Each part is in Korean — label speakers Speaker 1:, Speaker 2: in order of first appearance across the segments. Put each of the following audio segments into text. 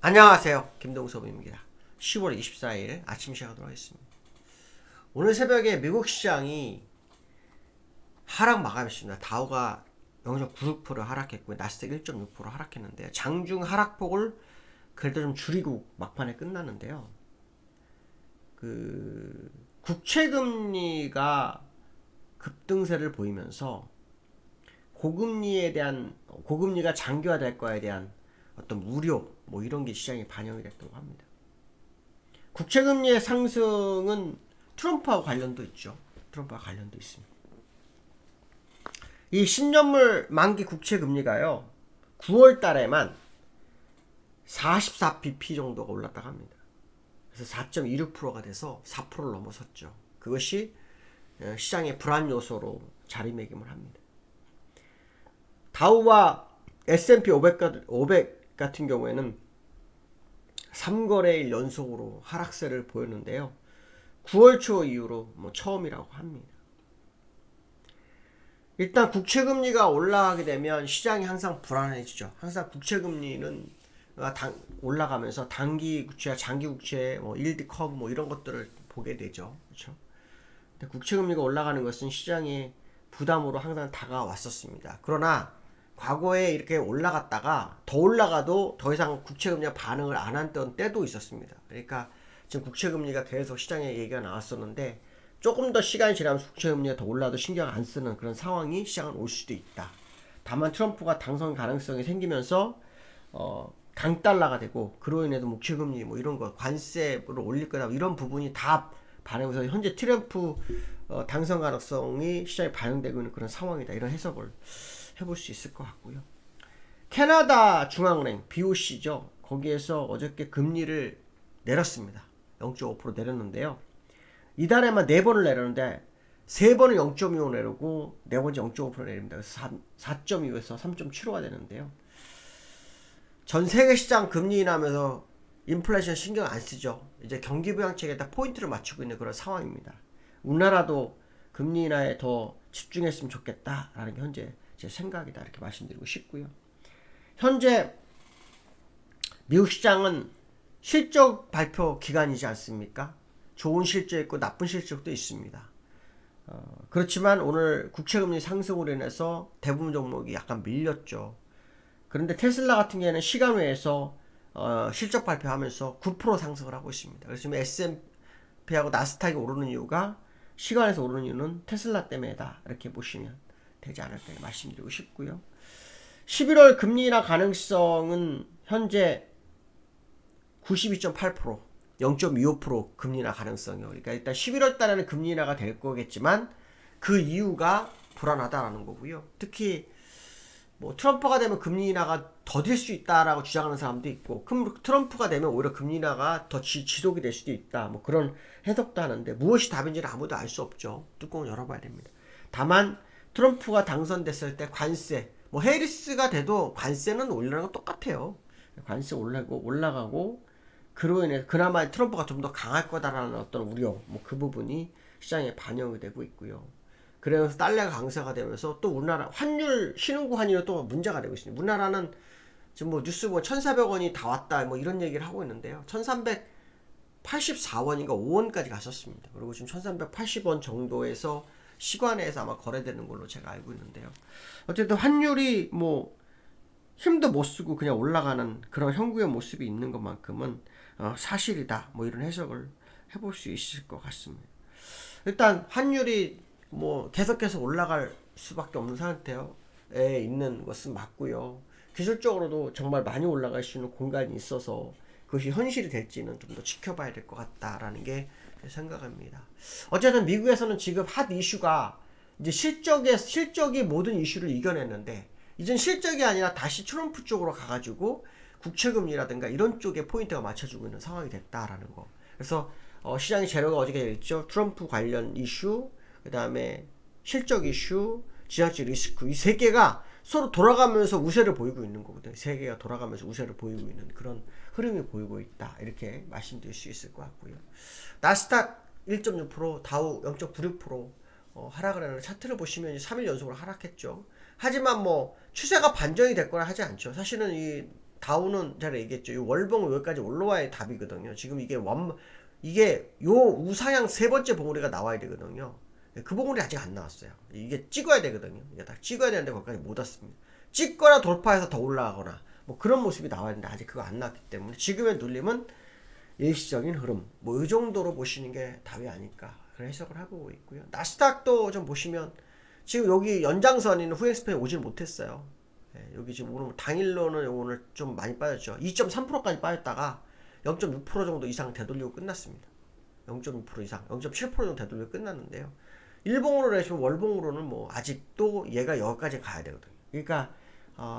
Speaker 1: 안녕하세요. 김동섭입니다. 10월 24일 아침 시작하도록 하겠습니다. 오늘 새벽에 미국 시장이 하락 마감했습니다. 다우가 0.96% 하락했고 나스닥 1.6% 하락했는데요. 장중 하락폭을 그래도 좀 줄이고 막판에 끝났는데요. 국채금리가 급등세를 보이면서 고금리가 장기화될 거에 대한 어떤 우려 이런 게 시장에 반영이 됐다고 합니다. 국채금리의 상승은 트럼프와 관련도 있죠. 트럼프와 관련도 있습니다. 이 10년물 만기 국채금리가요 9월 달에만 44bp 정도가 올랐다고 합니다. 그래서 4.26%가 돼서 4%를 넘어섰죠. 그것이 시장의 불안 요소로 자리매김을 합니다. 다우와 S&P 500 같은 경우에는 3거래일 연속으로 하락세를 보였는데요. 9월 초 이후로 처음이라고 합니다. 일단 국채금리가 올라가게 되면 시장이 항상 불안해지죠. 항상 국채금리는 올라가면서 단기 국채와 장기 국채, 일드 커브 이런 것들을 보게 되죠. 그렇죠? 근데 국채금리가 올라가는 것은 시장의 부담으로 항상 다가왔었습니다. 그러나 과거에 이렇게 올라갔다가 더 올라가도 더 이상 국채금리가 반응을 안 했던 때도 있었습니다. 그러니까 지금 국채금리가 계속 시장에 얘기가 나왔었는데 조금 더 시간이 지나면서 국채금리가 더 올라도 신경 안 쓰는 그런 상황이 시장은 올 수도 있다. 다만 트럼프가 당선 가능성이 생기면서 강달러가 되고 그로 인해서 국채금리 이런 거 관세를 올릴 거다 이런 부분이 다 반영해서 현재 트럼프 당선 가능성이 시장에 반영되고 있는 그런 상황이다. 이런 해석을 해볼 수 있을 것 같고요. 캐나다 중앙은행 BOC죠. 거기에서 어저께 금리를 내렸습니다. 0.5% 내렸는데요. 이달에만 4번을 내렸는데 3번은 0.25 내리고 4번째 0.5% 내립니다. 그래서 4.25에서 3.75가 되는데요. 전 세계 시장 금리 인하면서 인플레이션 신경 안 쓰죠. 이제 경기 부양책에다 포인트를 맞추고 있는 그런 상황입니다. 우리나라도 금리 인하에 더 집중했으면 좋겠다라는 게 현재 제 생각이다 이렇게 말씀드리고 싶고요. 현재 미국 시장은 실적 발표 기간이지 않습니까? 좋은 실적 있고 나쁜 실적도 있습니다. 그렇지만 오늘 국채금리 상승으로 인해서 대부분 종목이 약간 밀렸죠. 그런데 테슬라 같은 경우에는 시간 외에서 실적 발표하면서 9% 상승을 하고 있습니다. 그래서 지금 S&P하고 나스닥이 오르는 이유가 시간에서 오르는 이유는 테슬라 때문이다 이렇게 보시면 되지 않을까 말씀드리고 싶고요. 11월 금리 인하 가능성은 현재 92.8%, 0.25% 금리 인하 가능성이요. 그러니까 일단 11월 달에는 금리 인하가 될 거겠지만 그 이유가 불안하다라는 거고요. 특히 트럼프가 되면 금리 인하가 더딜 수 있다라고 주장하는 사람도 있고, 트럼프가 되면 오히려 금리 인하가 더 지속이 될 수도 있다. 그런 해석도 하는데 무엇이 답인지는 아무도 알 수 없죠. 뚜껑을 열어봐야 됩니다. 다만 트럼프가 당선됐을 때 관세, 해리스가 돼도 관세는 올라가는 건 똑같아요. 관세 올라가고 그로 인해 그나마 트럼프가 좀 더 강할 거다라는 어떤 우려, 그 부분이 시장에 반영이 되고 있고요. 그래서 달러가 강세가 되면서 또 우리나라 환율, 신흥국 환율이 또 문제가 되고 있습니다. 우리나라는 지금 뉴스 1,400원이 다 왔다 이런 얘기를 하고 있는데요. 1,384원인가 5원까지 갔었습니다. 그리고 지금 1,380원 정도에서 시간에서 아마 거래되는 걸로 제가 알고 있는데요. 어쨌든 환율이 힘도 못 쓰고 그냥 올라가는 그런 형국의 모습이 있는 것만큼은 사실이다. 이런 해석을 해볼 수 있을 것 같습니다. 일단 환율이 계속해서 올라갈 수밖에 없는 상태에 있는 것은 맞고요. 기술적으로도 정말 많이 올라갈 수 있는 공간이 있어서 그것이 현실이 될지는 좀 더 지켜봐야 될 것 같다라는 게 생각합니다. 어쨌든 미국에서는 지금 핫 이슈가 이제 실적이 모든 이슈를 이겨냈는데 이젠 실적이 아니라 다시 트럼프 쪽으로 가가지고 국채금리라든가 이런 쪽에 포인트가 맞춰주고 있는 상황이 됐다라는 거. 그래서 시장의 재료가 어저께 있죠. 트럼프 관련 이슈, 그 다음에 실적 이슈, 지정책 리스크 이 세 개가 서로 돌아가면서 우세를 보이고 있는 거거든요. 세 개가 돌아가면서 우세를 보이고 있는 그런 흐름이 보이고 있다. 이렇게 말씀드릴 수 있을 것 같고요. 나스닥 1.6%, 다우 0.96% 하락을 하는 차트를 보시면 3일 연속으로 하락했죠. 하지만 추세가 반전이 될 거라 하지 않죠. 사실은 이 다우는 제가 얘기했죠. 이 월봉 여기까지 올라와야 답이거든요. 지금 이게 요 우상향 세 번째 봉우리가 나와야 되거든요. 그 봉우리 아직 안 나왔어요. 이게 찍어야 되거든요. 이게 딱 찍어야 되는데 거기까지 못 왔습니다. 찍거나 돌파해서 더 올라가거나 뭐 그런 모습이 나와야 되는데 아직 그거 안 나왔기 때문에 지금의 눌림은 일시적인 흐름 뭐 이 정도로 보시는 게 답이 아닐까 그런 해석을 하고 있고요. 나스닥도 좀 보시면 지금 여기 연장선인 후행 스팬이 오질 못했어요. 여기 지금 오늘 당일로는 오늘 좀 많이 빠졌죠. 2.3%까지 빠졌다가 0.6% 정도 이상 되돌리고 끝났습니다. 0.6% 이상, 0.7% 정도 되돌리고 끝났는데요. 일봉으로 내시면 월봉으로는 뭐 아직도 얘가 여기까지 가야 되거든요. 그러니까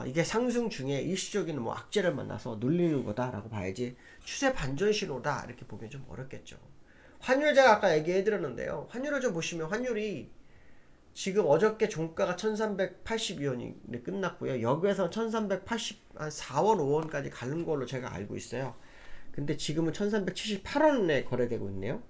Speaker 1: 이게 상승 중에 일시적인 뭐 악재를 만나서 눌리는 거다라고 봐야지 추세 반전 신호다 이렇게 보기엔 좀 어렵겠죠. 환율 제가 아까 얘기해 드렸는데요. 환율을 좀 보시면 환율이 지금 어저께 종가가 1382원이 끝났고요. 여기에서 1384원 5원까지 가는 걸로 제가 알고 있어요. 근데 지금은 1378원에 거래되고 있네요.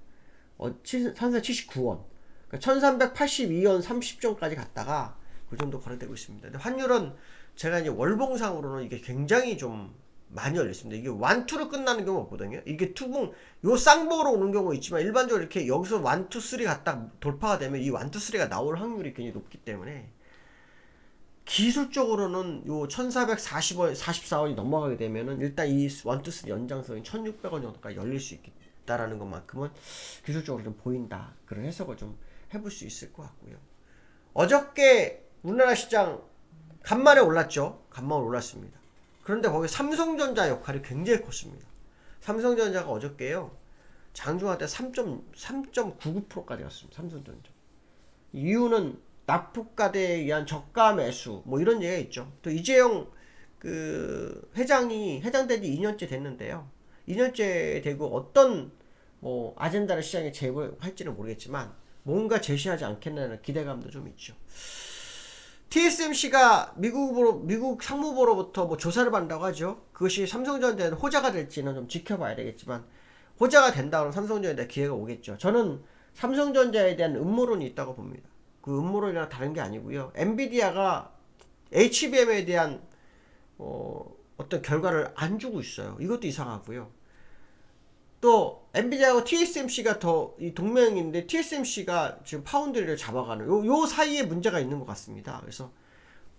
Speaker 1: 1379원. 그러니까 1382원 30전까지 갔다가 그 정도 거래되고 있습니다. 근데 환율은 제가 이제 월봉상으로는 이게 굉장히 좀 많이 열렸습니다. 이게 완투로 끝나는 경우가 없거든요. 이게 투봉, 요 쌍봉으로 오는 경우가 있지만 일반적으로 이렇게 여기서 완투 쓰리 갔다 돌파가 되면 이 완투 쓰리가 나올 확률이 굉장히 높기 때문에 기술적으로는 요 1440원, 44원이 넘어가게 되면은 일단 이 완투 쓰리 연장선이 1600원 정도까지 열릴 수 있다라는 것만큼은 기술적으로 좀 보인다. 그런 해석을 좀 해볼 수 있을 것 같고요. 어저께 우리나라 시장 간만에 올랐죠. 간만에 올랐습니다. 그런데 거기 삼성전자 역할이 굉장히 컸습니다. 삼성전자가 어저께요. 장중한 때 3.99%까지 갔습니다. 삼성전자. 이유는 납폭가대에 의한 저가 매수 뭐 이런 얘기가 있죠. 또 이재용 그 회장이 해장된 지 2년째 됐는데요. 2년째 되고 어떤 뭐 아젠다를 시장에 제시할지는 모르겠지만 뭔가 제시하지 않겠냐는 기대감도 좀 있죠. TSMC가 미국 상무부로부터 뭐 조사를 받는다고 하죠. 그것이 삼성전자에 호재가 될지는 좀 지켜봐야 되겠지만 호재가 된다 그러면 삼성전자에 대한 기회가 오겠죠. 저는 삼성전자에 대한 음모론이 있다고 봅니다. 그 음모론이랑 다른 게 아니고요. 엔비디아가 HBM에 대한 어떤 결과를 안 주고 있어요. 이것도 이상하고요. 또 엔비디아하고 TSMC가 더 이 동맹인데 TSMC가 지금 파운드리를 잡아가는 요 사이에 문제가 있는 것 같습니다. 그래서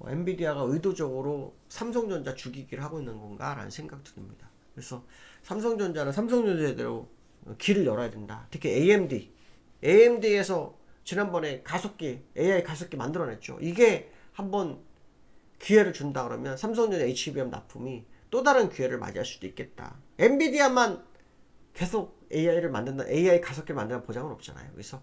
Speaker 1: 엔비디아가 의도적으로 삼성전자 죽이기를 하고 있는 건가라는 생각도 듭니다. 그래서 삼성전자는 삼성전자대로 길을 열어야 된다. 특히 AMD에서 지난번에 가속기 AI 가속기 만들어냈죠. 이게 한번 기회를 준다 그러면 삼성전자 HBM 납품이 또 다른 기회를 맞이할 수도 있겠다. 엔비디아만 계속 AI 가속기를 만드는 보장은 없잖아요. 그래서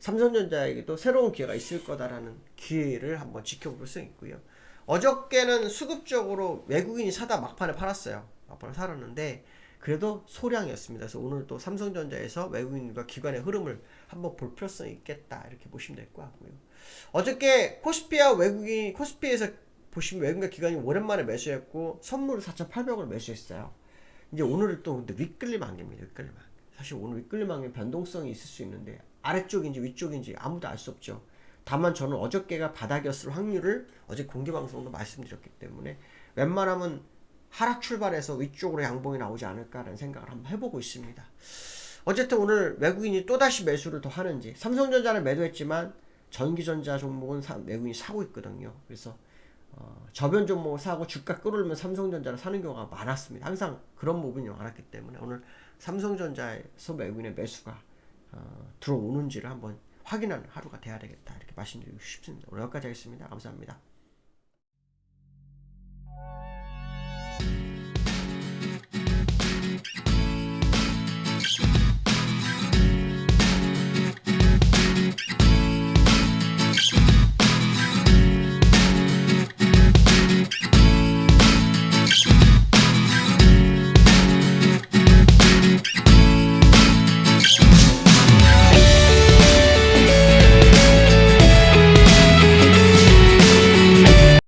Speaker 1: 삼성전자에게도 새로운 기회가 있을 거다라는 기회를 한번 지켜볼 수 있고요. 어저께는 수급적으로 외국인이 사다 막판에 팔았어요. 막판에 살았는데 그래도 소량이었습니다. 그래서 오늘 또 삼성전자에서 외국인과 기관의 흐름을 한번 볼 필요성이 있겠다 이렇게 보시면 될 것 같고요. 어저께 코스피에서 보시면 외국인과 기관이 오랜만에 매수했고 선물을 4,800원을 매수했어요. 이제 오늘은 또 근데 윗끌림 안개입니다. 윗끌림 안개. 사실 오늘 윗끌림 안개 변동성이 있을 수 있는데 아래쪽인지 위쪽인지 아무도 알 수 없죠. 다만 저는 어저께가 바닥이었을 확률을 어제 공개방송도 말씀드렸기 때문에 웬만하면 하락 출발해서 위쪽으로 양봉이 나오지 않을까라는 생각을 한번 해보고 있습니다. 어쨌든 오늘 외국인이 또다시 매수를 더 하는지 삼성전자를 매도했지만 전기전자 종목은 외국인이 사고 있거든요. 그래서 저변 종목을 사고 주가 끌어올리면 삼성전자를 사는 경우가 많았습니다. 항상 그런 부분이 많았기 때문에 오늘 삼성전자에서 외국인의 매수가 들어오는지를 한번 확인하는 하루가 돼야 되겠다 이렇게 말씀드리고 싶습니다. 오늘 여기까지 하겠습니다. 감사합니다.